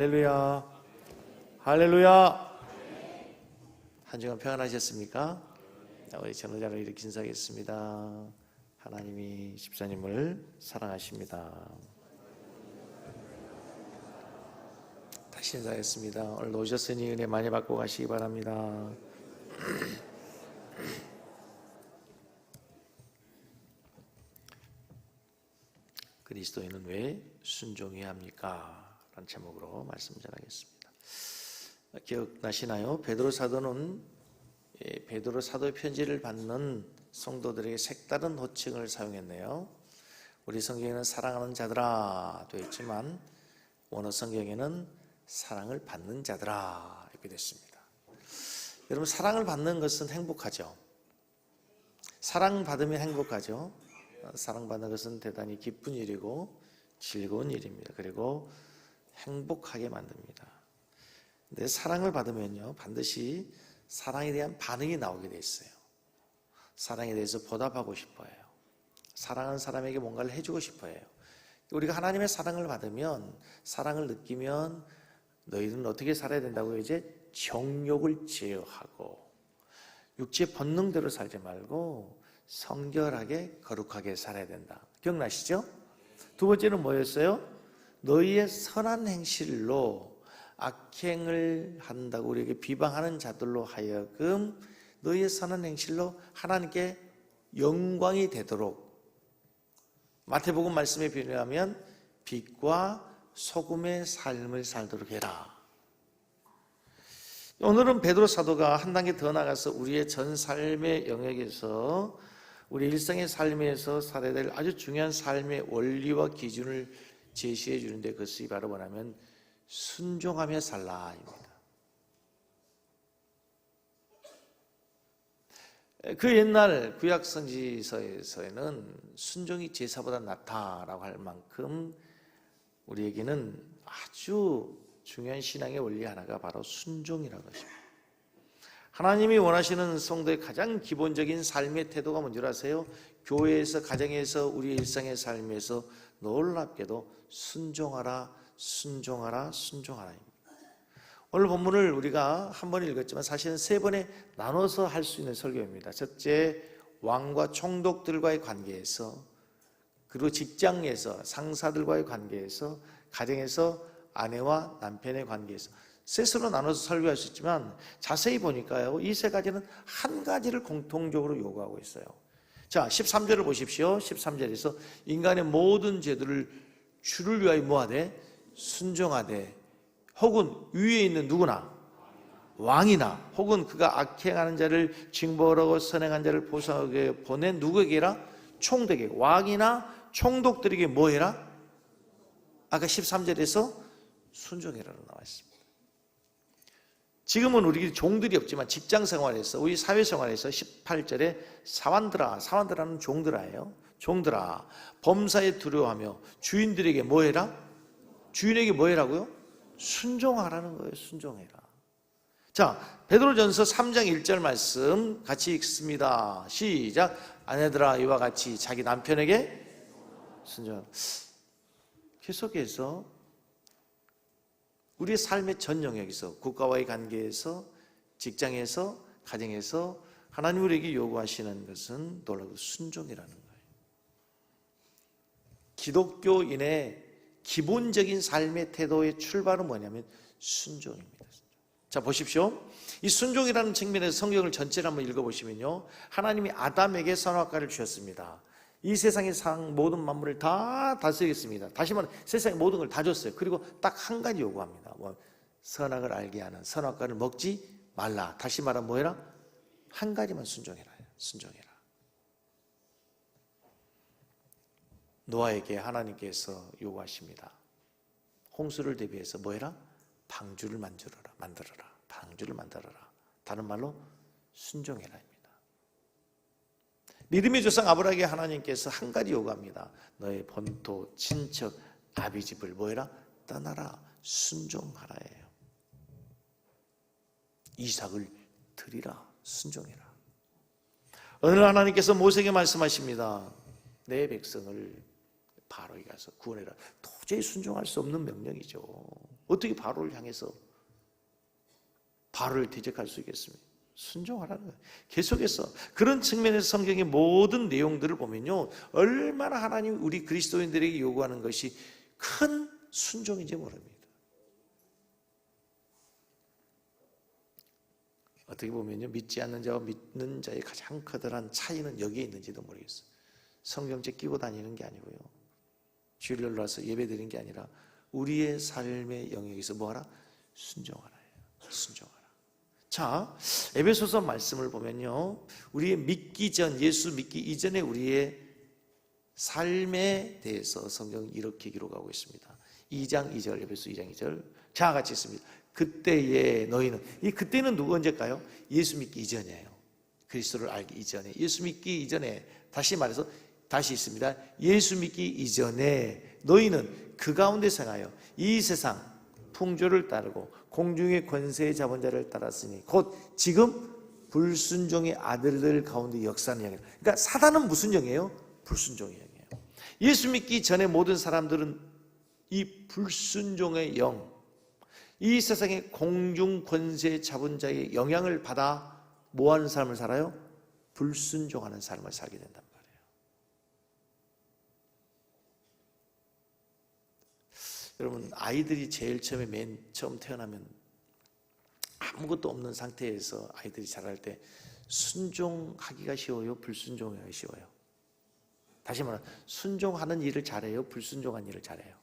할렐루야. 할렐루야. 한 주간 평안하셨습니까? 우리 전도자를 이렇게 인사하겠습니다. 하나님이 집사님을 사랑하십니다. 다시 인사하겠습니다. 오늘 오셨으니 은혜 많이 받고 가시기 바랍니다. 그리스도인은 왜 순종해야 합니까? 라는 제목으로 말씀 전하겠습니다. 기억나시나요? 베드로 사도는 베드로 사도의 편지를 받는 성도들에게 색다른 호칭을 사용했네요. 우리 성경에는 사랑하는 자들아 되어 있지만 원어 성경에는 사랑을 받는 자들아 이렇게 됐습니다. 여러분, 사랑을 받는 것은 행복하죠. 사랑받으면 행복하죠. 사랑받는 것은 대단히 기쁜 일이고 즐거운 일입니다. 그리고 행복하게 만듭니다. 근데 사랑을 받으면요, 반드시 사랑에 대한 반응이 나오게 돼 있어요. 사랑에 대해서 보답하고 싶어요. 사랑하는 사람에게 뭔가를 해주고 싶어요. 우리가 하나님의 사랑을 받으면, 사랑을 느끼면 너희는 어떻게 살아야 된다고요? 이제 정욕을 제어하고 육체의 본능대로 살지 말고 성결하게 거룩하게 살아야 된다. 기억나시죠? 두 번째는 뭐였어요? 너희의 선한 행실로 악행을 한다고 우리에게 비방하는 자들로 하여금 너희의 선한 행실로 하나님께 영광이 되도록, 마태복음 말씀에 비유하면 빛과 소금의 삶을 살도록 해라. 오늘은 베드로 사도가 한 단계 더 나가서 우리의 전 삶의 영역에서, 우리 일상의 삶에서 살아야 될 아주 중요한 삶의 원리와 기준을 제시해 주는데, 그것이 바로 뭐냐면 순종하며 살라입니다. 그 옛날 구약 선지서에서는 순종이 제사보다 낫다라고 할 만큼 우리에게는 아주 중요한 신앙의 원리 하나가 바로 순종이라는 것입니다. 하나님이 원하시는 성도의 가장 기본적인 삶의 태도가 뭔지 아세요? 교회에서, 가정에서, 우리 일상의 삶에서 놀랍게도 순종하라, 순종하라, 순종하라입니다. 오늘 본문을 우리가 한 번 읽었지만 사실은 세 번에 나눠서 할 수 있는 설교입니다. 첫째, 왕과 총독들과의 관계에서, 그리고 직장에서 상사들과의 관계에서, 가정에서 아내와 남편의 관계에서, 셋으로 나눠서 설교할 수 있지만 자세히 보니까요, 이 세 가지는 한 가지를 공통적으로 요구하고 있어요. 자, 13절을 보십시오. 13절에서 인간의 모든 죄들을 주를 위하여 뭐하되? 순종하되, 혹은 위에 있는 누구나, 왕이나, 혹은 그가 악행하는 자를 징벌하고 선행한 자를 보상하게 보낸 누구에게라? 총독에게, 왕이나 총독들에게 뭐해라? 아까 13절에서 순종해라로 나와 있습니다. 지금은 우리 종들이 없지만 직장 생활에서, 우리 사회 생활에서 18절에 사완들아는 종들아예요. 종들아, 범사에 두려워하며 주인들에게 뭐해라? 주인에게 뭐해라고요? 순종하라는 거예요. 순종해라. 자, 베드로전서 3장 1절 말씀 같이 읽습니다. 시작. 아내들아, 이와 같이 자기 남편에게 순종하라. 계속해서 우리의 삶의 전 영역에서, 국가와의 관계에서, 직장에서, 가정에서 하나님 우리에게 요구하시는 것은 놀라운 순종이라는 거예요. 기독교인의 기본적인 삶의 태도의 출발은 뭐냐면 순종입니다. 자, 보십시오. 이 순종이라는 측면에서 성경을 전체를 한번 읽어보시면요, 하나님이 아담에게 선악과를 주셨습니다. 이 세상의 모든 만물을 다 다스리겠습니다. 다시 말하면 세상의 모든 걸 다 줬어요. 그리고 딱 한 가지 요구합니다. 선악을 알게 하는 선악과를 먹지 말라. 다시 말하면 뭐해라? 한 가지만 순종해라. 순종해라. 노아에게 하나님께서 요구하십니다. 홍수를 대비해서 뭐해라? 방주를 만들어라. 방주를 만들어라. 다른 말로 순종해라. 믿음의 조상 아브라함에게 하나님께서 한 가지 요구합니다. 너의 본토, 친척, 아비 집을 뭐해라? 떠나라. 순종하라예요. 이삭을 드리라. 순종해라. 어느 날 하나님께서 모세에게 말씀하십니다. 내 백성을 바로에 가서 구원해라. 도저히 순종할 수 없는 명령이죠. 어떻게 바로를 향해서 바로를 대적할 수 있겠습니까? 순종하라는 거예요. 계속해서 그런 측면에서 성경의 모든 내용들을 보면요, 얼마나 하나님이 우리 그리스도인들에게 요구하는 것이 큰 순종인지 모릅니다. 어떻게 보면요, 믿지 않는 자와 믿는 자의 가장 커다란 차이는 여기에 있는지도 모르겠어요. 성경책 끼고 다니는 게 아니고요, 주일날 와서 예배 드리는 게 아니라 우리의 삶의 영역에서 뭐하라? 순종하라. 순종하라. 자, 에베소서 말씀을 보면요, 우리의 믿기 전, 예수 믿기 이전에 우리의 삶에 대해서 성경은 이렇게 기록하고 있습니다. 2장 2절, 에베소 2장 2절. 자, 같이 있습니다. 그때에 너희는, 이 그때는 누구 언제일까요? 예수 믿기 이전이에요. 그리스도를 알기 이전에, 예수 믿기 이전에, 다시 말해서 다시 있습니다. 예수 믿기 이전에 너희는 그 가운데 생하여 이 세상 풍조를 따르고 공중의 권세의 잡은 자를 따랐으니 곧 지금 불순종의 아들들 가운데 역사하는 영이에요. 그러니까 사단은 무슨 영이에요? 불순종의 영이에요. 예수 믿기 전에 모든 사람들은 이 불순종의 영, 이 세상의 공중 권세 잡은 자의 영향을 받아 뭐하는 삶을 살아요? 불순종하는 삶을 살게 된단 말이에요. 여러분, 아이들이 제일 처음에 맨 처음 태어나면 아무것도 없는 상태에서 아이들이 자랄 때 순종하기가 쉬워요? 불순종하기가 쉬워요? 다시 말하면 순종하는 일을 잘해요? 불순종한 일을 잘해요?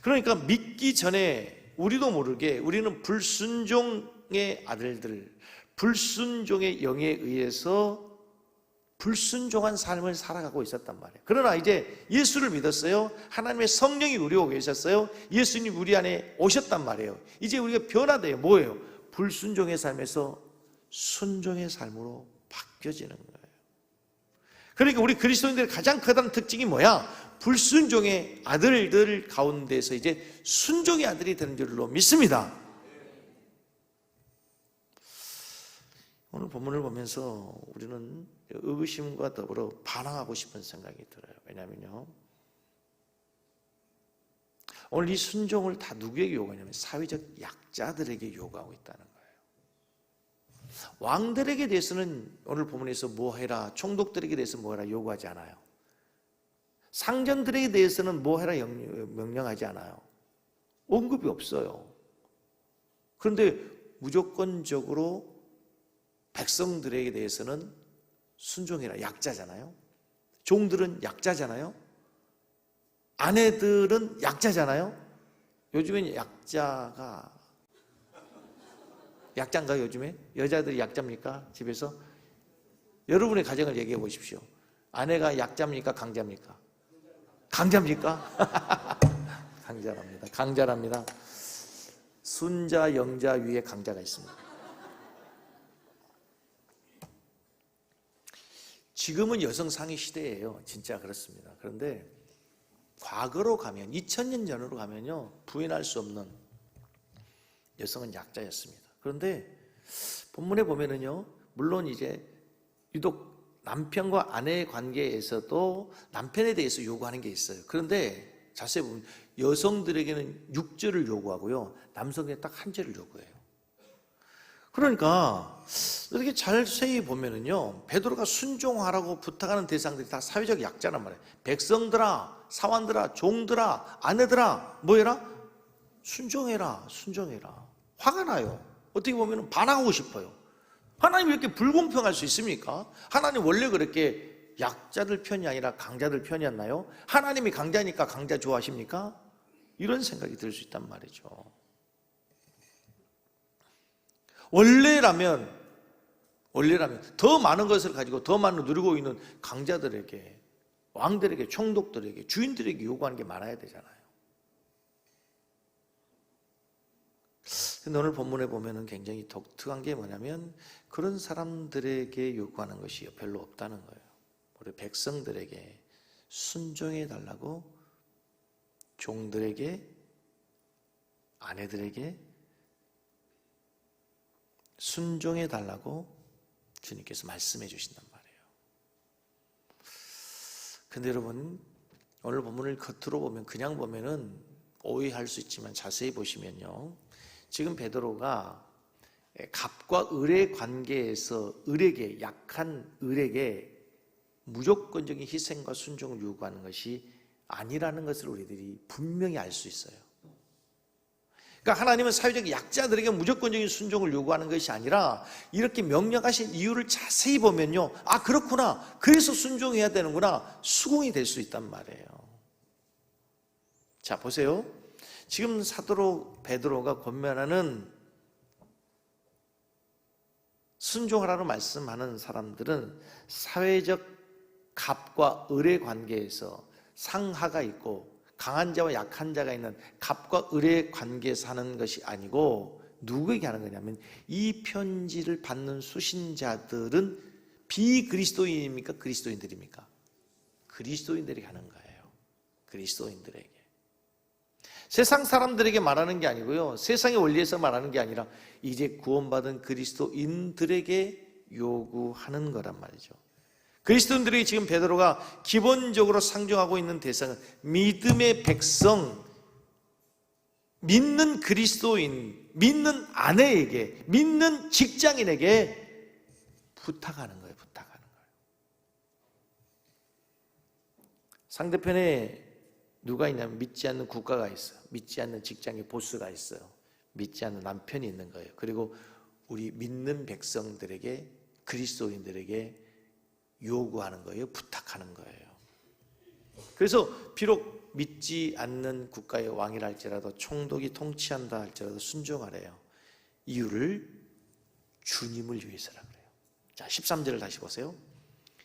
그러니까 믿기 전에 우리도 모르게 우리는 불순종의 아들들, 불순종의 영에 의해서 불순종한 삶을 살아가고 있었단 말이에요. 그러나 이제 예수를 믿었어요. 하나님의 성령이 우리 오고 계셨어요. 예수님 우리 안에 오셨단 말이에요. 이제 우리가 변화돼요. 뭐예요? 불순종의 삶에서 순종의 삶으로 바뀌어지는 거예요. 그러니까 우리 그리스도인들의 가장 커다란 특징이 뭐야? 불순종의 아들들 가운데서 이제 순종의 아들이 되는 줄로 믿습니다. 오늘 본문을 보면서 우리는 의구심과 더불어 반항하고 싶은 생각이 들어요. 왜냐하면요, 오늘 이 순종을 다 누구에게 요구하냐면 사회적 약자들에게 요구하고 있다는 거예요. 왕들에게 대해서는 오늘 본문에서 뭐 해라, 총독들에게 대해서 뭐 해라 요구하지 않아요. 상전들에게 대해서는 뭐 해라 명령하지 않아요. 언급이 없어요. 그런데 무조건적으로 백성들에게 대해서는 순종해라, 약자잖아요. 종들은 약자잖아요. 아내들은 약자잖아요. 요즘엔 약자인가요? 요즘에 여자들이 약자입니까? 집에서 여러분의 가정을 얘기해 보십시오. 아내가 약자입니까? 강자입니까? 강자입니까? 강자랍니다. 순자, 영자 위에 강자가 있습니다. 지금은 여성 상위 시대예요. 진짜 그렇습니다. 그런데 과거로 가면 2000년 전으로 가면요, 부인할 수 없는 여성은 약자였습니다. 그런데 본문에 보면은요, 물론 이제 유독 남편과 아내의 관계에서도 남편에 대해서 요구하는 게 있어요. 그런데 자세히 보면 여성들에게는 6절을 요구하고요, 남성에게 딱 한 절을 요구해요. 그러니까 이렇게 자세히 보면은요, 베드로가 순종하라고 부탁하는 대상들이 다 사회적 약자란 말이에요. 백성들아, 사환들아, 종들아, 아내들아, 뭐해라? 순종해라. 화가 나요. 어떻게 보면 반항하고 싶어요. 하나님 왜 이렇게 불공평할 수 있습니까? 하나님 원래 그렇게 약자들 편이 아니라 강자들 편이었나요? 하나님이 강자니까 강자 좋아하십니까? 이런 생각이 들 수 있단 말이죠. 원래라면 더 많은 것을 가지고 더 많은 누리고 있는 강자들에게, 왕들에게, 총독들에게, 주인들에게 요구하는 게 많아야 되잖아요. 근데 오늘 본문에 보면은 굉장히 독특한 게 뭐냐면 그런 사람들에게 요구하는 것이 별로 없다는 거예요. 우리 백성들에게 순종해 달라고, 종들에게, 아내들에게 순종해 달라고 주님께서 말씀해 주신단 말이에요. 근데 여러분, 오늘 본문을 겉으로 보면 그냥 보면은 오해할 수 있지만 자세히 보시면요, 지금 베드로가 갑과 을의 관계에서 을에게, 약한 을에게 무조건적인 희생과 순종을 요구하는 것이 아니라는 것을 우리들이 분명히 알 수 있어요. 그러니까 하나님은 사회적 약자들에게 무조건적인 순종을 요구하는 것이 아니라 이렇게 명령하신 이유를 자세히 보면요, 아 그렇구나, 그래서 순종해야 되는구나, 수긍이 될 수 있단 말이에요. 자 보세요, 지금 사도 베드로가 권면하는 순종하라고 말씀하는 사람들은 사회적 갑과 을의 관계에서 상하가 있고 강한 자와 약한 자가 있는 갑과 을의 관계에서 하는 것이 아니고 누구에게 하는 거냐면 이 편지를 받는 수신자들은 비그리스도인입니까? 그리스도인들입니까? 그리스도인들에게 하는 거예요. 그리스도인들에게. 세상 사람들에게 말하는 게 아니고요, 세상의 원리에서 말하는 게 아니라 이제 구원받은 그리스도인들에게 요구하는 거란 말이죠. 그리스도인들이 지금 베드로가 기본적으로 상정하고 있는 대상은 믿음의 백성, 믿는 그리스도인, 믿는 아내에게, 믿는 직장인에게 부탁하는 거예요. 부탁하는 거예요. 상대편에 누가 있냐면 믿지 않는 국가가 있어요. 믿지 않는 직장의 보스가 있어요. 믿지 않는 남편이 있는 거예요. 그리고 우리 믿는 백성들에게, 그리스도인들에게 요구하는 거예요. 부탁하는 거예요. 그래서 비록 믿지 않는 국가의 왕이라 할지라도, 총독이 통치한다 할지라도 순종하래요. 이유를 주님을 위해서라 그래요. 자, 13절을 다시 보세요.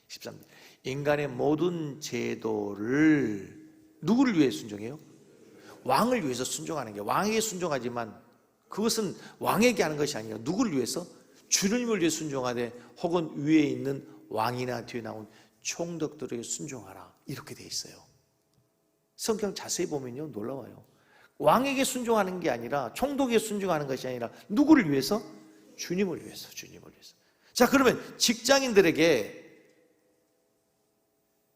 13절. 인간의 모든 제도를 누구를 위해 순종해요? 왕을 위해서 순종하는 게, 왕에게 순종하지만 그것은 왕에게 하는 것이 아니라 누구를 위해서? 주님을 위해 순종하되 혹은 위에 있는 왕이나 뒤에 나온 총독들에게 순종하라, 이렇게 돼 있어요. 성경 자세히 보면요 놀라워요. 왕에게 순종하는 게 아니라, 총독에게 순종하는 것이 아니라 누구를 위해서? 주님을 위해서, 주님을 위해서. 자, 그러면 직장인들에게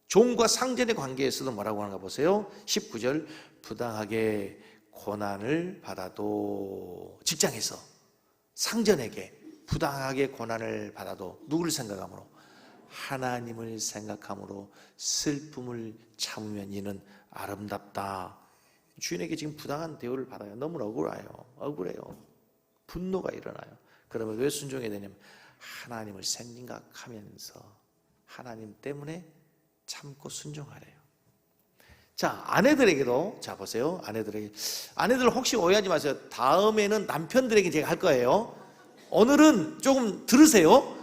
종과 상전의 관계에서도 뭐라고 하는가 보세요. 19절. 부당하게 고난을 받아도, 직장에서 상전에게 부당하게 고난을 받아도 누구를 생각함으로? 하나님을 생각함으로 슬픔을 참으면 이는 아름답다. 주인에게 지금 부당한 대우를 받아요. 너무 억울해요. 분노가 일어나요. 그러면 왜 순종해야 되냐면 하나님을 생각하면서 하나님 때문에 참고 순종하래요. 자, 아내들에게도, 자 보세요. 아내들 혹시 오해하지 마세요. 다음에는 남편들에게 제가 할 거예요. 오늘은 조금 들으세요.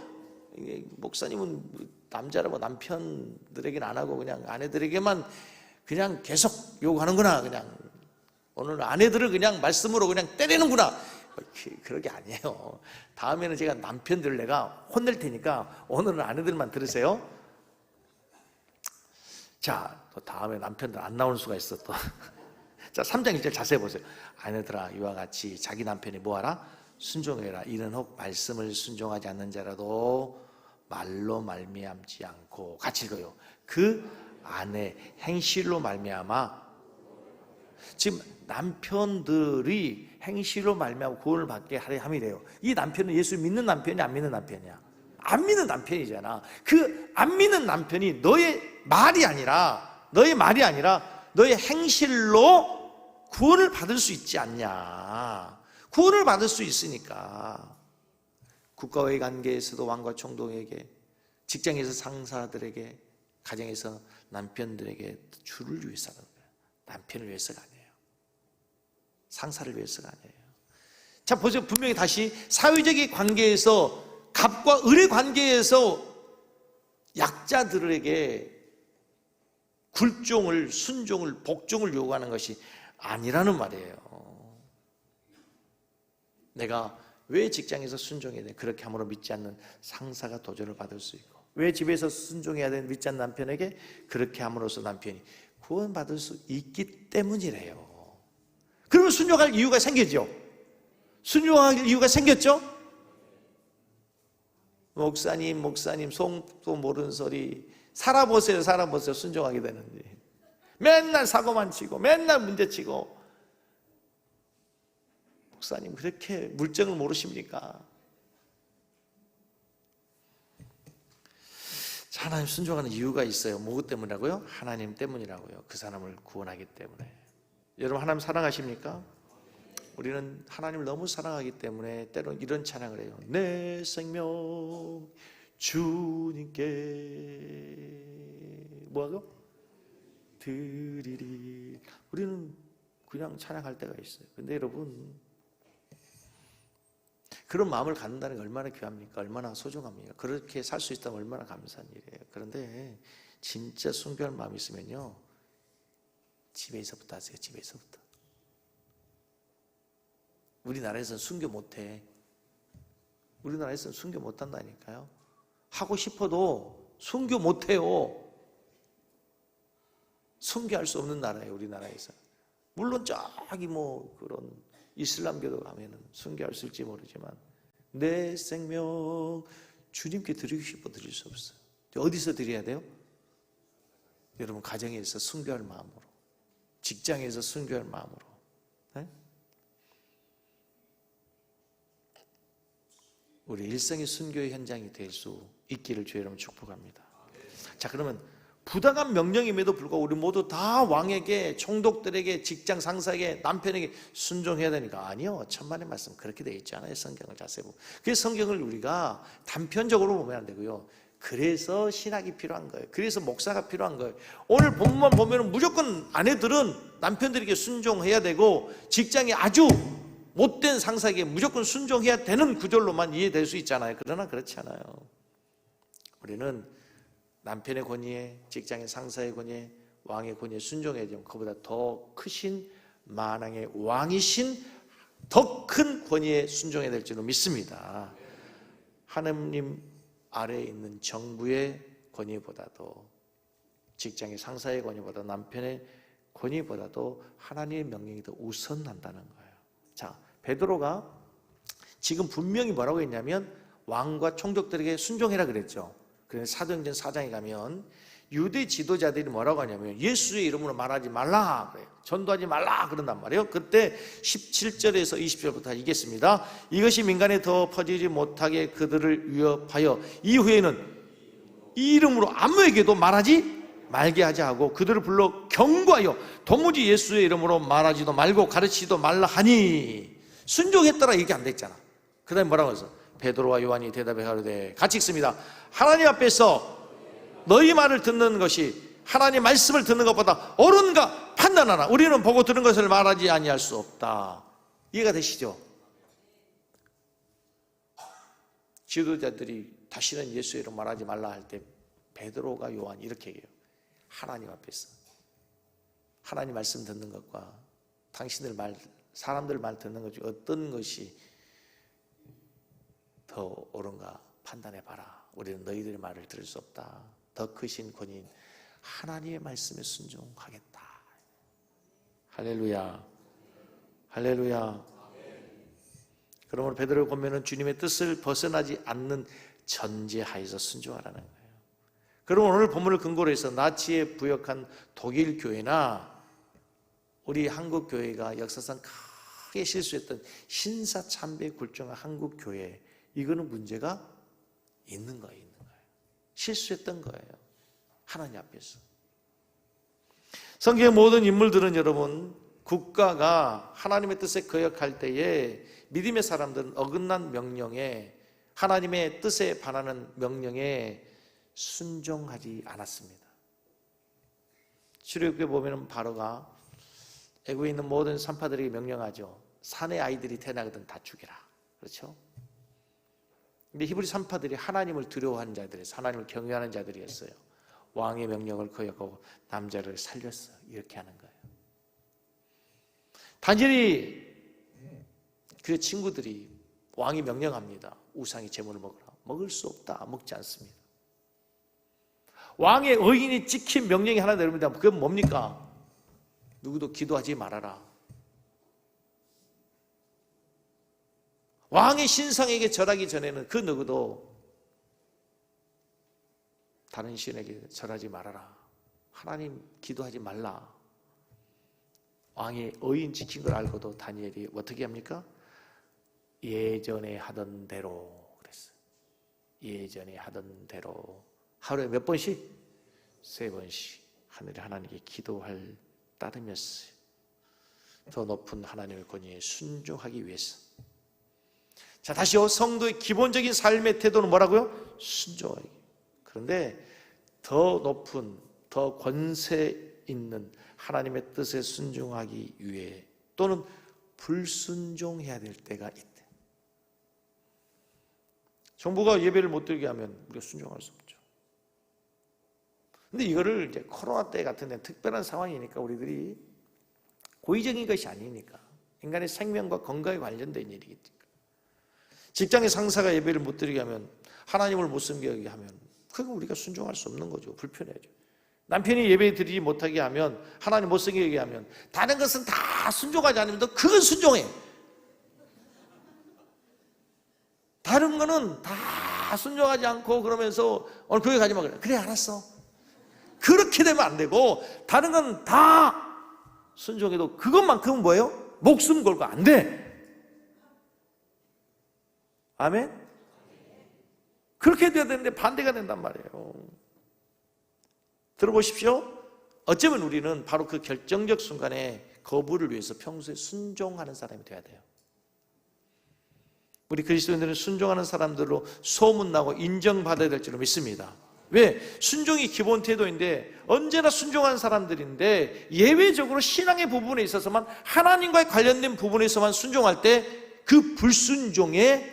목사님은 남자라고 남편들에게는 안 하고 그냥 아내들에게만 그냥 계속 요구하는구나. 그냥 오늘 아내들을 그냥 말씀으로 그냥 때리는구나. 그런 게 아니에요. 다음에는 제가 남편들을 내가 혼낼 테니까 오늘은 아내들만 들으세요. 자, 또 다음에 남편들 안 나오는 수가 있어 또. 자, 3장 1절 자세히 보세요. 아내들아, 이와 같이 자기 남편이 뭐하라? 순종해라. 이는 혹 말씀을 순종하지 않는 자라도 말로 말미암지 않고, 같이 읽어요. 그 아내 행실로 말미암아. 지금 남편들이 행실로 말미암아 구원을 받게 하려 함이래요. 이 남편은 예수 믿는 남편이 안 믿는 남편이야? 안 믿는 남편이잖아. 그 안 믿는 남편이 너의 말이 아니라 너의 행실로 구원을 받을 수 있지 않냐. 구원을 받을 수 있으니까. 국가와의 관계에서도 왕과 총독에게, 직장에서 상사들에게, 가정에서 남편들에게 주를 위해서 하는 거예요. 남편을 위해서가 아니에요. 상사를 위해서가 아니에요. 자, 보세요. 분명히 다시 사회적인 관계에서, 갑과 을의 관계에서 약자들에게 굴종을, 순종을, 복종을 요구하는 것이 아니라는 말이에요. 내가 왜 직장에서 순종해야 돼? 그렇게 함으로 믿지 않는 상사가 도전을 받을 수 있고, 왜 집에서 순종해야 되는 믿지 않는 남편에게 그렇게 함으로써 남편이 구원받을 수 있기 때문이래요. 그러면 순종할 이유가 생겼죠? 순종할 이유가 생겼죠? 목사님 속도 모르는 소리. 살아보세요. 순종하게 되는지. 맨날 사고만 치고 맨날 문제치고. 목사님 그렇게 물정을 모르십니까? 하나님 순종하는 이유가 있어요. 무엇 때문이라고요? 하나님 때문이라고요. 그 사람을 구원하기 때문에. 여러분 하나님 사랑하십니까? 우리는 하나님을 너무 사랑하기 때문에 때로는 이런 찬양을 해요. 내 생명 주님께 뭐하고? 드리리. 우리는 그냥 찬양할 때가 있어요. 근데 여러분 그런 마음을 갖는다는 게 얼마나 귀합니까? 얼마나 소중합니까? 그렇게 살 수 있다면 얼마나 감사한 일이에요. 그런데 진짜 순교할 마음이 있으면요, 집에서부터 하세요. 집에서부터. 우리나라에서는 순교 못해. 우리나라에서는 순교 못한다니까요. 하고 싶어도 순교 못해요. 순교할 수 없는 나라예요. 우리나라에서. 물론 저기 뭐 그런 이슬람교도 가면은 순교할 수 있을지 모르지만 내 생명 주님께 드리고 싶어 드릴 수 없어요. 어디서 드려야 돼요? 여러분 가정에서 순교할 마음으로, 직장에서 순교할 마음으로. 네? 우리 일생의 순교의 현장이 될 수 있기를 주의 이름으로 축복합니다. 자, 그러면 부당한 명령임에도 불구하고 우리 모두 다 왕에게, 총독들에게, 직장 상사에게, 남편에게 순종해야 되니까. 아니요, 천만의 말씀 그렇게 되어 있지 않아요. 성경을 자세히 보면. 그래서 성경을 우리가 단편적으로 보면 안 되고요, 그래서 신학이 필요한 거예요. 그래서 목사가 필요한 거예요. 오늘 본문만 보면 무조건 아내들은 남편들에게 순종해야 되고, 직장이 아주 못된 상사에게 무조건 순종해야 되는 구절로만 이해될 수 있잖아요. 그러나 그렇지 않아요. 우리는 남편의 권위에, 직장의 상사의 권위에, 왕의 권위에 순종해야 되면 그보다 더 크신 만왕의 왕이신 더 큰 권위에 순종해야 될 줄로 믿습니다. 하나님 아래에 있는 정부의 권위보다도, 직장의 상사의 권위보다, 남편의 권위보다도 하나님의 명령이 더 우선한다는 거예요. 자, 베드로가 지금 분명히 뭐라고 했냐면 왕과 총독들에게 순종해라 그랬죠. 그래서 사도행전 4장에 가면 유대 지도자들이 뭐라고 하냐면 예수의 이름으로 말하지 말라 그래요. 전도하지 말라 그런단 말이에요. 그때 17절에서 20절부터 읽겠습니다. 이것이 민간에 더 퍼지지 못하게 그들을 위협하여 이후에는 이 이름으로 아무에게도 말하지 말게 하자 하고 그들을 불러 경고하여 도무지 예수의 이름으로 말하지도 말고 가르치지도 말라 하니. 순종했더라 얘기 안 됐잖아. 그 다음에 뭐라고 해서 베드로와 요한이 대답해 가로되, 같이 읽습니다. 하나님 앞에서 너희 말을 듣는 것이 하나님 말씀을 듣는 것보다 옳은가 판단하라. 우리는 보고 들은 것을 말하지 아니할 수 없다. 이해가 되시죠? 지도자들이 다시는 예수의 이름 말하지 말라 할 때 베드로가 요한이 이렇게 얘기해요. 하나님 앞에서 하나님 말씀 듣는 것과 당신들 말, 사람들 말 듣는 것 중에 어떤 것이 더 옳은가 판단해봐라. 우리는 너희들의 말을 들을 수 없다. 더 크신 권위인 하나님의 말씀에 순종하겠다. 할렐루야, 할렐루야. 그러므로 베드로를 보면 주님의 뜻을 벗어나지 않는 전제하에서 순종하라는 거예요. 그럼 오늘 본문을 근거로 해서 나치에 부역한 독일 교회나 우리 한국 교회가 역사상 크게 실수했던 신사참배 굴종한 한국 교회, 이거는 문제가 있는 거예요. 실수했던 거예요. 하나님 앞에서. 성경의 모든 인물들은 여러분, 국가가 하나님의 뜻에 거역할 때에 믿음의 사람들은 어긋난 명령에, 하나님의 뜻에 반하는 명령에 순종하지 않았습니다. 출애굽기에 보면 바로가 애굽에 있는 모든 산파들에게 명령하죠. 산의 아이들이 태어나거든 다 죽여라. 그렇죠? 근데 히브리 산파들이 하나님을 두려워하는 자들이었어요. 하나님을 경외하는 자들이었어요. 왕의 명령을 거역하고 남자를 살렸어요. 이렇게 하는 거예요. 다니엘이 그의 친구들이 왕이 명령합니다. 우상의 제물을 먹으라. 먹을 수 없다. 먹지 않습니다. 왕의 의인이 찍힌 명령이 하나 내립니다. 그건 뭡니까? 누구도 기도하지 말아라. 왕의 신상에게 절하기 전에는 그 누구도 다른 신에게 절하지 말아라. 하나님 기도하지 말라. 왕의 의인 지킨 걸 알고도 다니엘이 어떻게 합니까? 예전에 하던 대로 그랬어요. 예전에 하던 대로 하루에 몇 번씩? 3번씩 하늘의 하나님께 기도할 따름이었어요. 더 높은 하나님의 권위에 순종하기 위해서. 자, 다시요. 성도의 기본적인 삶의 태도는 뭐라고요? 순종하기. 그런데 더 높은, 더 권세 있는 하나님의 뜻에 순종하기 위해 또는 불순종해야 될 때가 있대. 정부가 예배를 못 드리게 하면 우리가 순종할 수 없죠. 근데 이거를 이제 코로나 때 같은 데 특별한 상황이니까 우리들이 고의적인 것이 아니니까 인간의 생명과 건강에 관련된 일이겠지. 직장의 상사가 예배를 못 드리게 하면 하나님을 못 섬기게 하면 그건 우리가 순종할 수 없는 거죠. 불편해져. 남편이 예배 드리지 못하게 하면 하나님 못 섬기게 하면 다른 것은 다 순종하지 않으면 그건 순종해. 다른 거는 다 순종하지 않고 그러면서 오늘 교회 가지 마 그래. 그래 알았어. 그렇게 되면 안 되고 다른 건 다 순종해도 그것만큼은 뭐예요? 목숨 걸고 안 돼. 아멘? 그렇게 돼야 되는데 반대가 된단 말이에요. 들어보십시오. 어쩌면 우리는 바로 그 결정적 순간에 거부를 위해서 평소에 순종하는 사람이 돼야 돼요. 우리 그리스도인들은 순종하는 사람들로 소문나고 인정받아야 될 줄로 믿습니다. 왜? 순종이 기본 태도인데 언제나 순종하는 사람들인데 예외적으로 신앙의 부분에 있어서만 하나님과 관련된 부분에서만 순종할 때 그 불순종에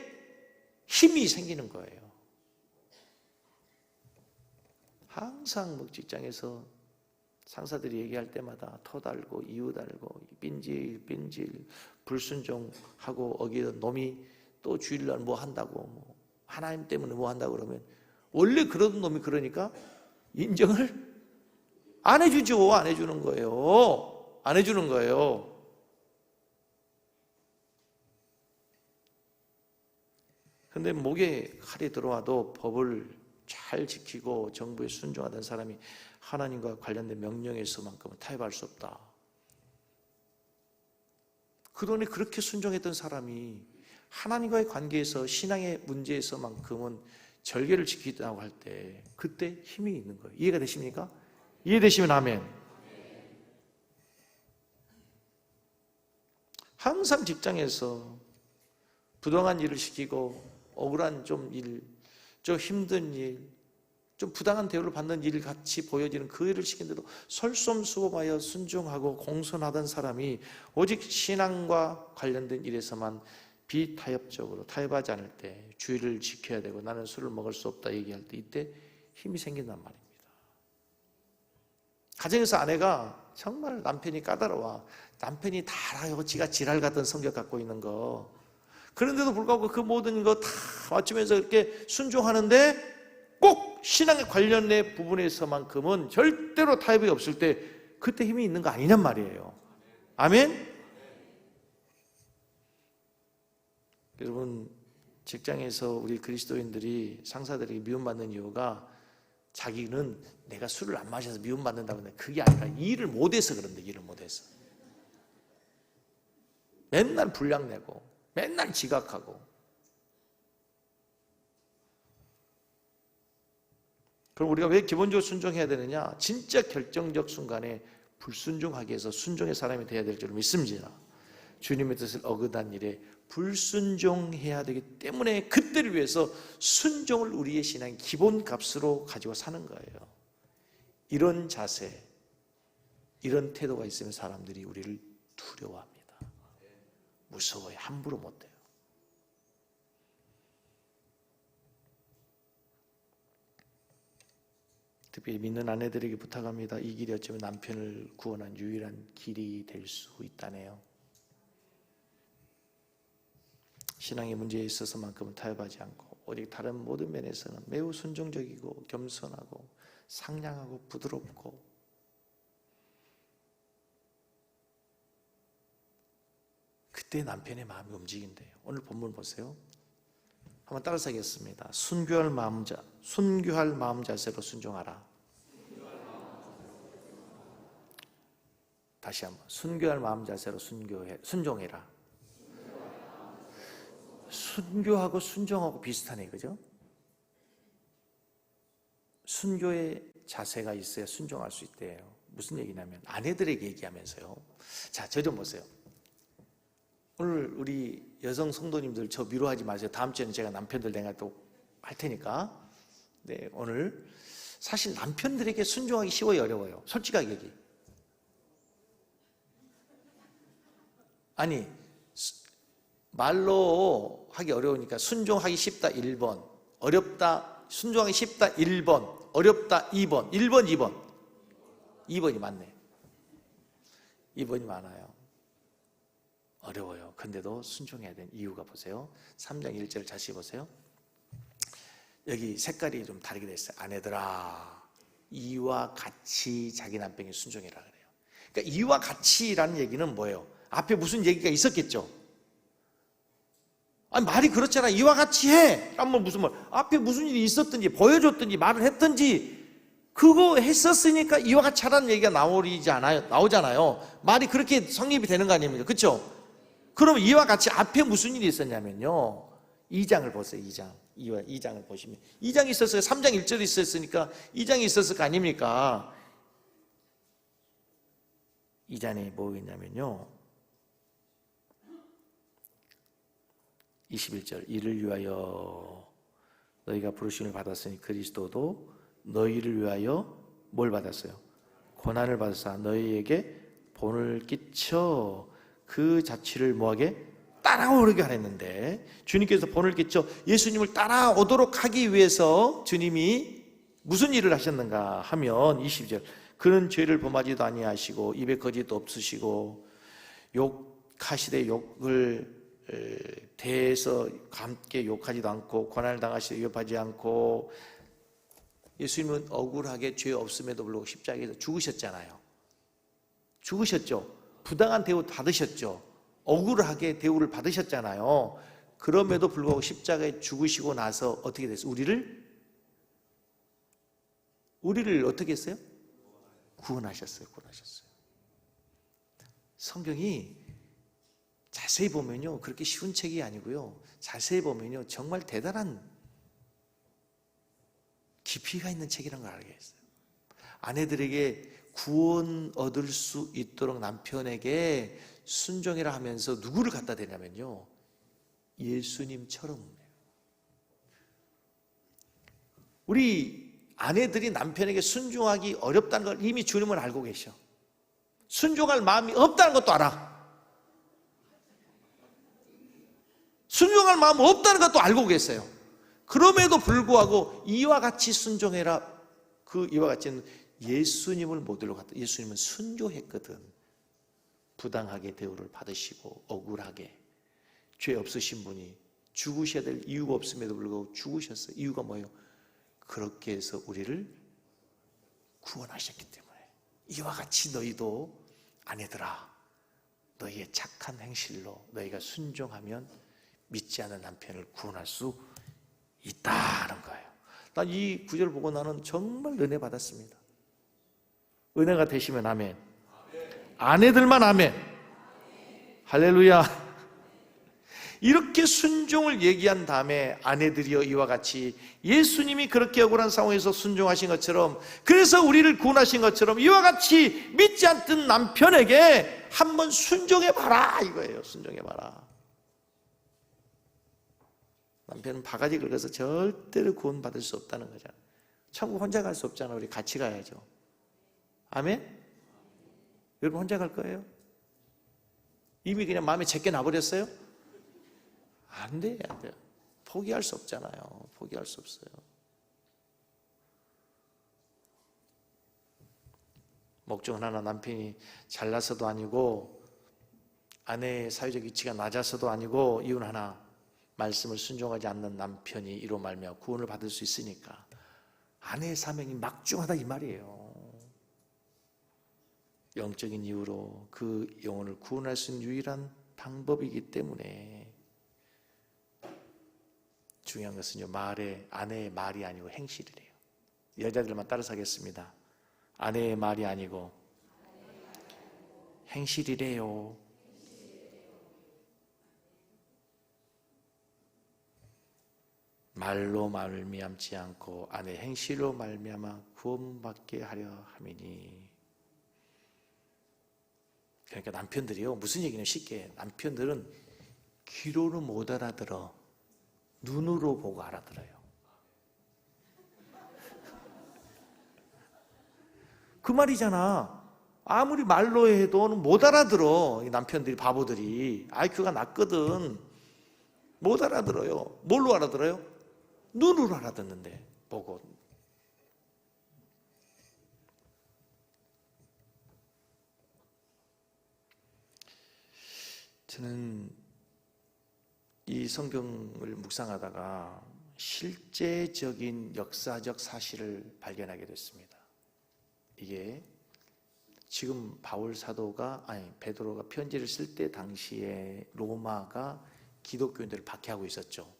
힘이 생기는 거예요. 항상 뭐 직장에서 상사들이 얘기할 때마다 터달고 이유 달고 삔질 불순종하고 어기던 놈이 또 주일날 뭐 한다고 뭐 하나님 때문에 뭐 한다고 그러면 원래 그러던 놈이 그러니까 인정을 안 해주죠. 안 해주는 거예요. 안 해주는 거예요. 근데 목에 칼이 들어와도 법을 잘 지키고 정부에 순종하던 사람이 하나님과 관련된 명령에서만큼은 타협할 수 없다. 그동안에 그렇게 순종했던 사람이 하나님과의 관계에서 신앙의 문제에서만큼은 절개를 지키다고 할 때 그때 힘이 있는 거예요. 이해가 되십니까? 이해되시면 아멘. 항상 직장에서 부당한 일을 시키고 억울한 좀 힘든 일, 좀 부당한 대우를 받는 일 같이 보여지는 그 일을 시키는데도 솔선수범하여 순종하고 공손하던 사람이 오직 신앙과 관련된 일에서만 비타협적으로 타협하지 않을 때 주의를 지켜야 되고 나는 술을 먹을 수 없다 얘기할 때 이때 힘이 생긴단 말입니다. 가정에서 아내가 정말 남편이 까다로워. 남편이 다 알아요. 지가 지랄 같은 성격 갖고 있는 거. 그런데도 불구하고 그 모든 거 다 맞추면서 이렇게 순종하는데 꼭 신앙에 관련된 부분에서만큼은 절대로 타협이 없을 때 그때 힘이 있는 거 아니냔 말이에요. 아멘? 여러분, 직장에서 우리 그리스도인들이 상사들에게 미움받는 이유가 자기는 내가 술을 안 마셔서 미움받는다고 하는데 그게 아니라 일을 못해서 그런데 일을 못해서 맨날 분량 내고 맨날 지각하고. 그럼 우리가 왜 기본적으로 순종해야 되느냐? 진짜 결정적 순간에 불순종하게 해서 순종의 사람이 되어야 될 줄 믿습니다. 주님의 뜻을 어긋난 일에 불순종해야 되기 때문에 그때를 위해서 순종을 우리의 신앙의 기본값으로 가지고 사는 거예요. 이런 자세, 이런 태도가 있으면 사람들이 우리를 두려워합니다. 무서워요. 함부로 못 돼요. 특별히 믿는 아내들에게 부탁합니다. 이 길이 어쩌면 남편을 구원한 유일한 길이 될 수 있다네요. 신앙의 문제에 있어서만큼은 타협하지 않고 오직 다른 모든 면에서는 매우 순종적이고 겸손하고 상냥하고 부드럽고 그때 남편의 마음이 움직인대요. 오늘 본문 보세요. 한번 따라서 하겠습니다. 순교할 마음 자세로 순종하라. 다시 한번 순교할 마음 자세로 순종해라. 순교하고 순종하고 비슷하네, 그죠? 순교의 자세가 있어야 순종할 수 있대요. 무슨 얘기냐면 아내들에게 얘기하면서요. 자, 저 좀 보세요. 오늘 우리 여성 성도님들 저 미워하지 마세요. 다음 주에는 제가 남편들 내가 또 할 테니까. 네, 오늘 사실 남편들에게 순종하기 쉬워요, 어려워요? 솔직하게 얘기. 아니, 말로 하기 어려우니까 순종하기 쉽다 1번, 어렵다, 순종하기 쉽다 1번, 어렵다 2번, 1번, 2번. 2번이 맞네. 2번이 많아요. 어려워요. 근데도 순종해야 되는 이유가 보세요. 3장 1절 다시 보세요. 여기 색깔이 좀 다르게 됐어요. 아내들아, 이와 같이 자기 남편에게 순종해라 그래요. 그러니까 이와 같이라는 얘기는 뭐예요? 앞에 무슨 얘기가 있었겠죠? 아니, 말이 그렇잖아. 이와 같이 해. 한번 무슨 말, 앞에 무슨 일이 있었든지 보여줬든지 말을 했든지 그거 했었으니까 이와 같이 하라는 얘기가 나오잖아요. 말이 그렇게 성립이 되는 거 아닙니까? 그렇죠? 그럼 이와 같이 앞에 무슨 일이 있었냐면요, 2장을 보세요. 2장을 보시면 2장이 있었어요. 3장 1절이 있었으니까 2장이 있었을 거 아닙니까? 2장에 뭐 있냐면요, 21절, 이를 위하여 너희가 부르심을 받았으니 그리스도도 너희를 위하여 뭘 받았어요? 고난을 받아서 너희에게 본을 끼쳐 그 자취를 뭐하게? 따라오게 하랬는데, 주님께서 본을 끼쳐 예수님을 따라오도록 하기 위해서 주님이 무슨 일을 하셨는가 하면 20절, 그는 죄를 범하지도 아니하시고 입에 거짓도 없으시고 욕하시되 욕을 대해서 함께 욕하지도 않고 고난을 당하시되 위협하지 않고, 예수님은 억울하게 죄 없음에도 불구하고 십자가에서 죽으셨잖아요. 죽으셨죠. 부당한 대우 받으셨죠. 억울하게 대우를 받으셨잖아요. 그럼에도 불구하고 십자가에 죽으시고 나서 어떻게 됐어요? 우리를 어떻게 했어요? 구원하셨어요. 성경이 자세히 보면요, 그렇게 쉬운 책이 아니고요, 자세히 보면요 정말 대단한 깊이가 있는 책이라는 걸 알겠어요. 아내들에게 구원 얻을 수 있도록 남편에게 순종이라 하면서 누구를 갖다 대냐면요, 예수님처럼. 우리 아내들이 남편에게 순종하기 어렵다는 걸 이미 주님은 알고 계셔. 순종할 마음이 없다는 것도 알아. 순종할 마음 없다는 것도 알고 계세요. 그럼에도 불구하고 이와 같이 순종해라. 그 이와 같이는 예수님을 모델로 갖다. 예수님은 순교했거든. 부당하게 대우를 받으시고 억울하게 죄 없으신 분이 죽으셔야 될 이유가 없음에도 불구하고 죽으셨어요. 이유가 뭐예요? 그렇게 해서 우리를 구원하셨기 때문에. 이와 같이 너희도 아내들아, 너희의 착한 행실로 너희가 순종하면 믿지 않는 남편을 구원할 수 있다는 거예요. 난 이 구절을 보고 나는 정말 은혜 받았습니다. 은혜가 되시면 아멘. 아내들만 아멘. 할렐루야. 이렇게 순종을 얘기한 다음에 아내들이여 이와 같이 예수님이 그렇게 억울한 상황에서 순종하신 것처럼, 그래서 우리를 구원하신 것처럼 이와 같이 믿지 않던 남편에게 한번 순종해봐라 이거예요. 순종해봐라. 남편은 바가지 긁어서 절대로 구원받을 수 없다는 거잖아. 천국 혼자 갈 수 없잖아. 우리 같이 가야죠. 아멘? 여러분 혼자 갈 거예요? 이미 그냥 마음에 제껴 놔버렸어요? 안 돼, 안 돼요. 포기할 수 없잖아요. 포기할 수 없어요. 목적은 하나, 남편이 잘나서도 아니고 아내의 사회적 위치가 낮아서도 아니고, 이유는 하나, 말씀을 순종하지 않는 남편이 이로 말미암아 구원을 받을 수 있으니까. 아내의 사명이 막중하다 이 말이에요. 영적인 이유로 그 영혼을 구원할 수 있는 유일한 방법이기 때문에. 중요한 것은요, 아내의 말이 아니고 행실이래요. 여자들만 따라서 하겠습니다. 아내의 말이 아니고 행실이래요. 말로 말미암지 않고 안에 행실로 말미암아 구원받게 하려 함이니. 그러니까 남편들이요, 무슨 얘기는 쉽게, 남편들은 귀로는 못 알아들어, 눈으로 보고 알아들어요. 그 말이잖아. 아무리 말로 해도 못 알아들어. 이 남편들이, 바보들이. IQ가 낮거든. 못 알아들어요. 뭘로 알아들어요? 눈으로 알아듣는데, 보고. 저는 이 성경을 묵상하다가 실제적인 역사적 사실을 발견하게 됐습니다. 이게 지금 바울 사도가, 베드로가 편지를 쓸 때 당시에 로마가 기독교인들을 박해하고 있었죠.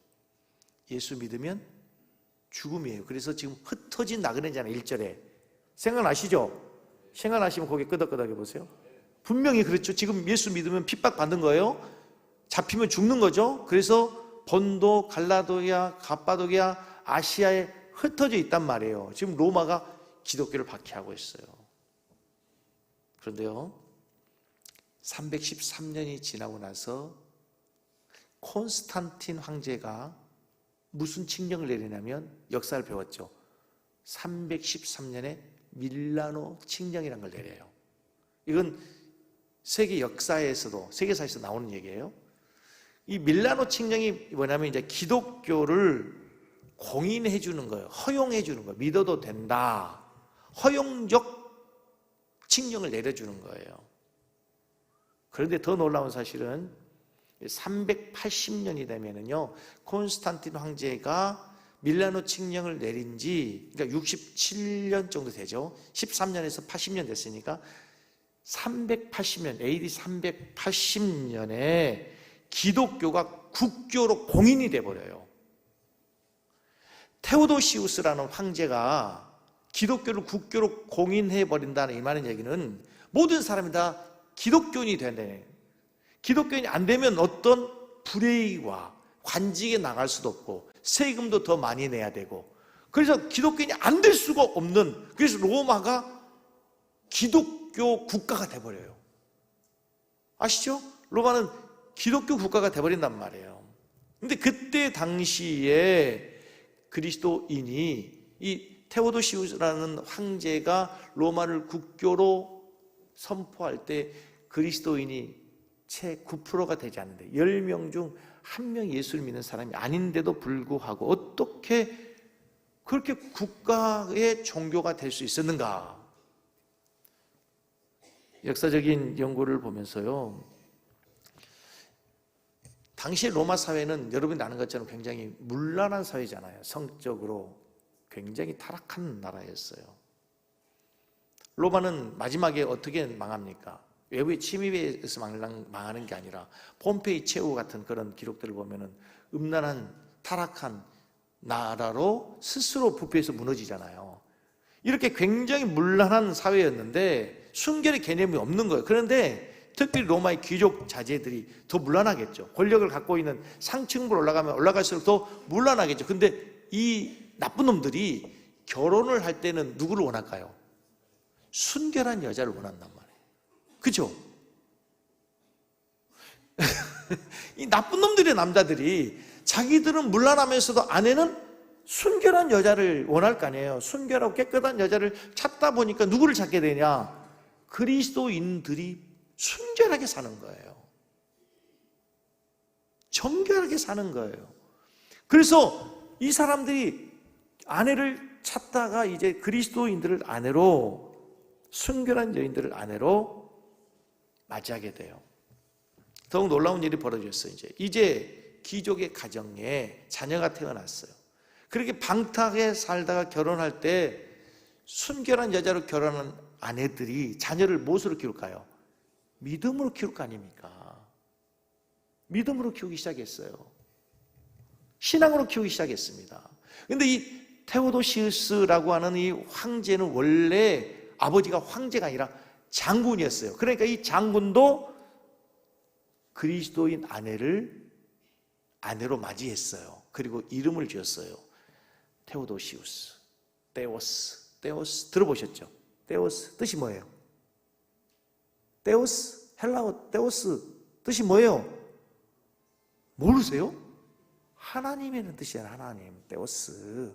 예수 믿으면 죽음이에요. 그래서 지금 흩어진 나그네잖아요. 1절에 생각나시죠? 생각나시면 고개 끄덕끄덕 해보세요. 분명히 그렇죠. 지금 예수 믿으면 핍박받는 거예요. 잡히면 죽는 거죠. 그래서 본도, 갈라도야, 갑바도기야, 아시아에 흩어져 있단 말이에요. 지금 로마가 기독교를 박해하고 있어요. 그런데요, 313년이 지나고 나서 콘스탄틴 황제가 무슨 칙령을 내리냐면, 역사를 배웠죠. 313년에 밀라노 칙령이라는 걸 내려요. 이건 세계 역사에서도, 세계사에서 나오는 얘기예요. 이 밀라노 칙령이 뭐냐면 이제 기독교를 공인해 주는 거예요. 허용해 주는 거예요. 믿어도 된다. 허용적 칙령을 내려주는 거예요. 그런데 더 놀라운 사실은 380년이 되면은요, 콘스탄틴 황제가 밀라노 칙령을 내린 지, 그러니까 67년 정도 되죠. 13년에서 80년 됐으니까 380년, AD 380년에 기독교가 국교로 공인이 돼버려요. 테오도시우스라는 황제가 기독교를 국교로 공인해버린다는 이 말의 얘기는 모든 사람이 다 기독교인이 된다는, 기독교인이 안 되면 어떤 불의와 관직에 나갈 수도 없고 세금도 더 많이 내야 되고, 그래서 기독교인이 안 될 수가 없는, 그래서 로마가 기독교 국가가 돼버려요. 아시죠? 로마는 기독교 국가가 돼버린단 말이에요. 근데 그때 당시에 그리스도인이, 이 테오도시우스라는 황제가 로마를 국교로 선포할 때 그리스도인이 채 9%가 되지 않는데, 10명 중 1명 예수를 믿는 사람이 아닌데도 불구하고 어떻게 그렇게 국가의 종교가 될 수 있었는가? 역사적인 연구를 보면서요, 당시 로마 사회는 여러분이 아는 것처럼 굉장히 문란한 사회잖아요. 성적으로 굉장히 타락한 나라였어요. 로마는 마지막에 어떻게 망합니까? 외부의 침입에 의해서 망하는 게 아니라 폼페이 최후 같은 그런 기록들을 보면은 음란한 타락한 나라로 스스로 부패해서 무너지잖아요. 이렇게 굉장히 문란한 사회였는데 순결의 개념이 없는 거예요. 그런데 특별히 로마의 귀족 자제들이 더 문란하겠죠. 권력을 갖고 있는 상층부로 올라가면 올라갈수록 더 문란하겠죠. 근데 이 나쁜 놈들이 결혼을 할 때는 누구를 원할까요? 순결한 여자를 원한단 말이에요. 그죠? 이 나쁜 놈들의 남자들이 자기들은 문란하면서도 아내는 순결한 여자를 원할 거 아니에요. 순결하고 깨끗한 여자를 찾다 보니까 누구를 찾게 되냐? 그리스도인들이 순결하게 사는 거예요. 정결하게 사는 거예요. 그래서 이 사람들이 아내를 찾다가 이제 그리스도인들을 아내로, 순결한 여인들을 아내로 맞이하게 돼요. 더욱 놀라운 일이 벌어졌어요. 이제 귀족의 가정에 자녀가 태어났어요. 그렇게 방탕하게 살다가 결혼할 때 순결한 여자로 결혼한 아내들이 자녀를 무엇으로 키울까요? 믿음으로 키울 거 아닙니까? 믿음으로 키우기 시작했어요. 신앙으로 키우기 시작했습니다. 그런데 이 테오도시우스라고 하는 이 황제는 원래 아버지가 황제가 아니라 장군이었어요. 그러니까 이 장군도 그리스도인 아내를 아내로 맞이했어요. 그리고 이름을 지었어요. 테오도시우스, 데오스 들어보셨죠? 데오스 뜻이 뭐예요? 데오스, 헬라어 데오스 뜻이 뭐예요? 모르세요? 하나님이라는 뜻이잖아요. 하나님, 데오스.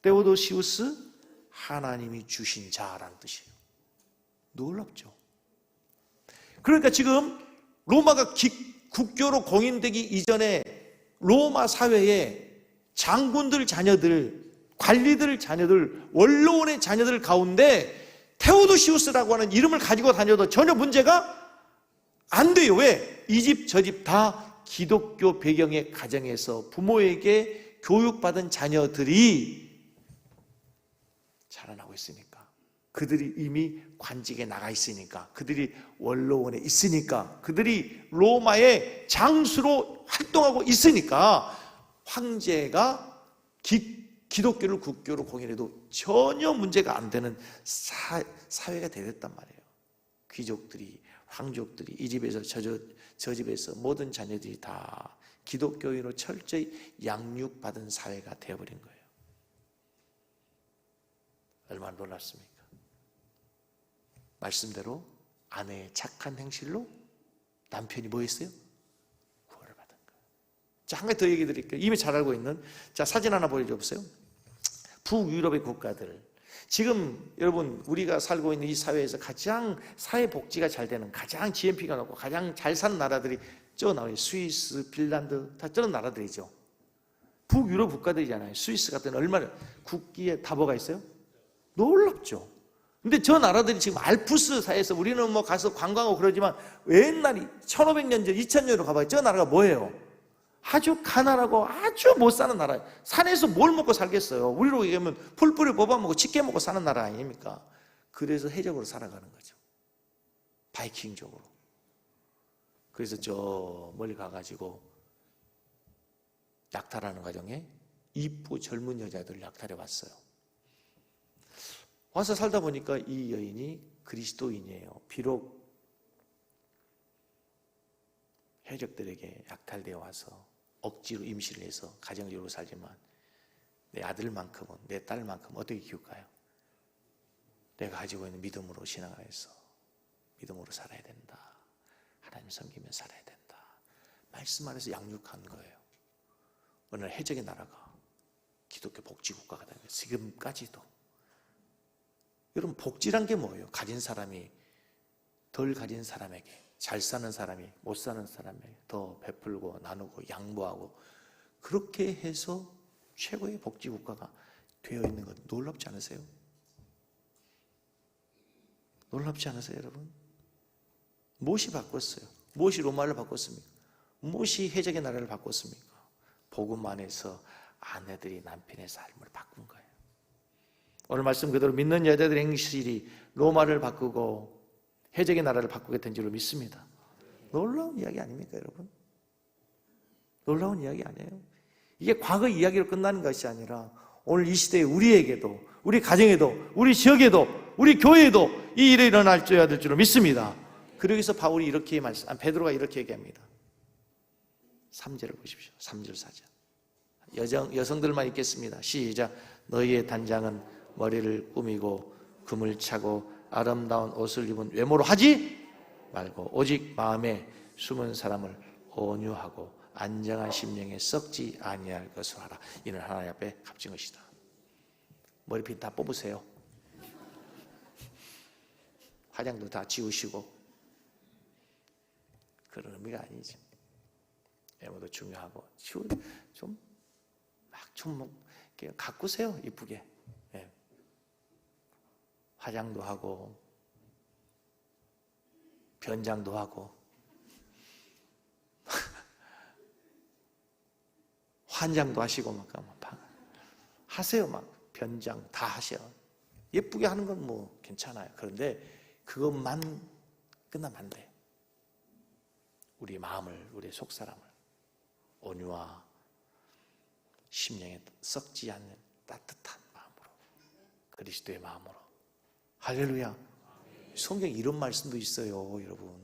데오도시우스, 하나님이 주신 자라는 뜻이에요. 놀랍죠? 그러니까 지금 로마가 국교로 공인되기 이전에 로마 사회에 장군들 자녀들, 관리들 자녀들, 원로원의 자녀들 가운데 테오도시우스라고 하는 이름을 가지고 다녀도 전혀 문제가 안 돼요. 왜? 이 집 저 집 다 기독교 배경의 가정에서 부모에게 교육받은 자녀들이 자라나고 있으니까, 그들이 이미 관직에 나가 있으니까, 그들이 원로원에 있으니까, 그들이 로마의 장수로 활동하고 있으니까 황제가 기독교를 국교로 공인해도 전혀 문제가 안 되는 사회가 되었단 말이에요. 귀족들이, 황족들이 이 집에서 저 집에서 모든 자녀들이 다 기독교인으로 철저히 양육받은 사회가 되어버린 거예요. 얼마나 놀랍습니까? 말씀대로 아내의 착한 행실로 남편이 뭐 했어요? 구원을 받은 거예요. 자, 한 가지 더 얘기 드릴게요. 이미 잘 알고 있는, 자, 사진 하나 보여주세요. 북유럽의 국가들, 지금 여러분 우리가 살고 있는 이 사회에서 가장 사회복지가 잘 되는, 가장 GNP가 높고 가장 잘 사는 나라들이 저 나와요. 스위스, 핀란드, 다 저런 나라들이죠. 북유럽 국가들이잖아요. 스위스 같은 얼마나 국기에 다 뭐가 있어요? 놀랍죠. 근데 저 나라들이 지금 알프스 사이에서, 우리는 뭐 가서 관광하고 그러지만 옛날에 1500년 전, 2000년으로 가봐요. 저 나라가 뭐예요? 아주 가난하고 아주 못 사는 나라예요. 산에서 뭘 먹고 살겠어요? 우리로 얘기하면 풀뿌리 뽑아먹고 집게 먹고 사는 나라 아닙니까? 그래서 해적으로 살아가는 거죠. 바이킹족으로. 그래서 저 멀리 가가지고 약탈하는 과정에 이쁘고 젊은 여자들 약탈해 왔어요. 와서 살다 보니까 이 여인이 그리스도인이에요. 비록 해적들에게 약탈되어 와서 억지로 임신을 해서 가정적으로 살지만 내 아들만큼은, 내 딸만큼은 어떻게 키울까요? 내가 가지고 있는 믿음으로 신앙을 해서 믿음으로 살아야 된다. 하나님 섬기며 살아야 된다. 말씀 안에서 양육한 거예요. 어느 날 해적의 나라가 기독교 복지국가가 된 거예요. 지금까지도. 여러분, 복지란 게 뭐예요? 가진 사람이 덜 가진 사람에게, 잘 사는 사람이 못 사는 사람에게 더 베풀고 나누고 양보하고, 그렇게 해서 최고의 복지국가가 되어 있는 것, 놀랍지 않으세요? 놀랍지 않으세요, 여러분? 무엇이 바꿨어요? 무엇이 로마를 바꿨습니까? 무엇이 해적의 나라를 바꿨습니까? 복음 안에서 아내들이 남편의 삶을 바꾼 거예요. 오늘 말씀 그대로 믿는 여자들의 행실이 로마를 바꾸고 해적의 나라를 바꾸게 된 줄로 믿습니다. 놀라운 이야기 아닙니까, 여러분? 놀라운 이야기 아니에요? 이게 과거 이야기로 끝나는 것이 아니라 오늘 이 시대에 우리에게도, 우리 가정에도, 우리 지역에도, 우리 교회에도 이 일이 일어날 줘야 될 줄로 믿습니다. 그러기서 바울이 이렇게 베드로가 이렇게 얘기합니다. 3절을 보십시오. 3절 4절. 여성들만 읽겠습니다. 시작. 너희의 단장은 머리를 꾸미고 금을 차고 아름다운 옷을 입은 외모로 하지 말고 오직 마음에 숨은 사람을 온유하고 안정한 심령에 썩지 아니할 것을 하라. 이는 하나님 앞에 값진 것이다. 머리핀 다 뽑으세요. 화장도 다 지우시고. 그런 의미가 아니지. 외모도 중요하고 좀 가꾸세요. 이쁘게. 네. 화장도 하고 변장도 하고 환장도 하시고 막 하세요. 막 변장 다 하셔. 예쁘게 하는 건 뭐 괜찮아요. 그런데 그것만 끝나면 안 돼. 우리 마음을, 우리의 속사람을 온유와 심령에 썩지 않는 따뜻한 마음으로, 그리스도의 마음으로. 할렐루야. 성경에 이런 말씀도 있어요, 여러분.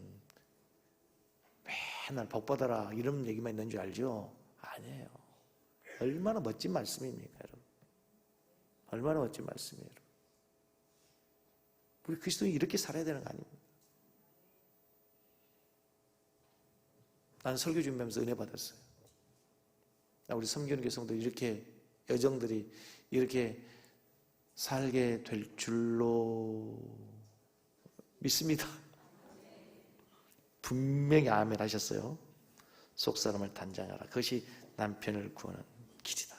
맨날 복 받아라 이런 얘기만 있는 줄 알죠? 아니에요. 얼마나 멋진 말씀입니까, 여러분? 얼마나 멋진 말씀이에요, 여러분. 우리 그리스도인이 이렇게 살아야 되는 거 아닙니까? 난 설교 준비하면서 은혜 받았어요. 우리 섬기는 교성도 이렇게, 여정들이 이렇게 살게 될 줄로 믿습니다. 분명히 아멘 하셨어요. 속사람을 단장하라. 그것이 남편을 구하는 길이다.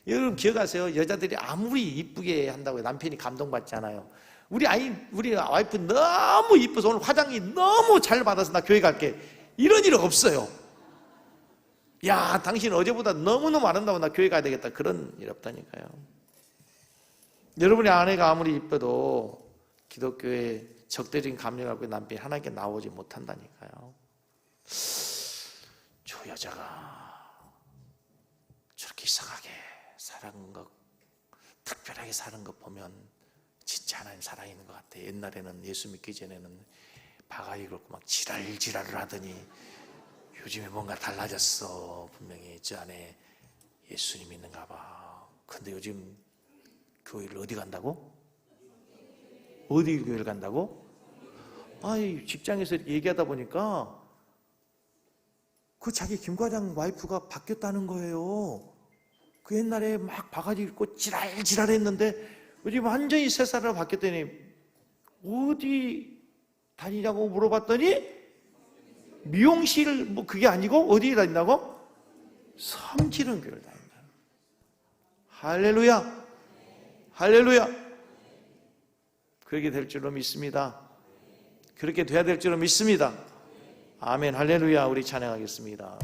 여러분 기억하세요. 여자들이 아무리 이쁘게 한다고 남편이 감동받지 않아요. 우리 와이프 너무 이뻐서 오늘 화장이 너무 잘 받아서 나 교회 갈게. 이런 일 없어요. 야, 당신 어제보다 너무너무 아름다워, 나 교회 가야 되겠다. 그런 일 없다니까요. 여러분의 아내가 아무리 이뻐도 기독교의 적대적인 감정을 갖고 남편이 하나님께 나오지 못한다니까요. 저 여자가 저렇게 이상하게 사는 것, 특별하게 사는 것 보면 진짜 하나님 살아있는 것 같아. 옛날에는 예수 믿기 전에는 바가지 걸고 막 지랄지랄을 하더니 요즘에 뭔가 달라졌어. 분명히 저 안에 예수님 있는가 봐. 근데 요즘 교회를 어디 간다고? 어디 교회를 간다고? 아이, 직장에서 이렇게 얘기하다 보니까 그 자기 김과장 와이프가 바뀌었다는 거예요. 그 옛날에 막 바가지 입고 지랄지랄 했는데 요즘 완전히 새 사람으로 바뀌었더니 어디 다니냐고 물어봤더니 미용실 뭐 그게 아니고 어디에 다닌다고? 섬기는 교회를 다닌다. 할렐루야, 할렐루야. 그렇게 될 줄로 믿습니다. 그렇게 돼야 될 줄로 믿습니다. 아멘, 할렐루야. 우리 찬양하겠습니다.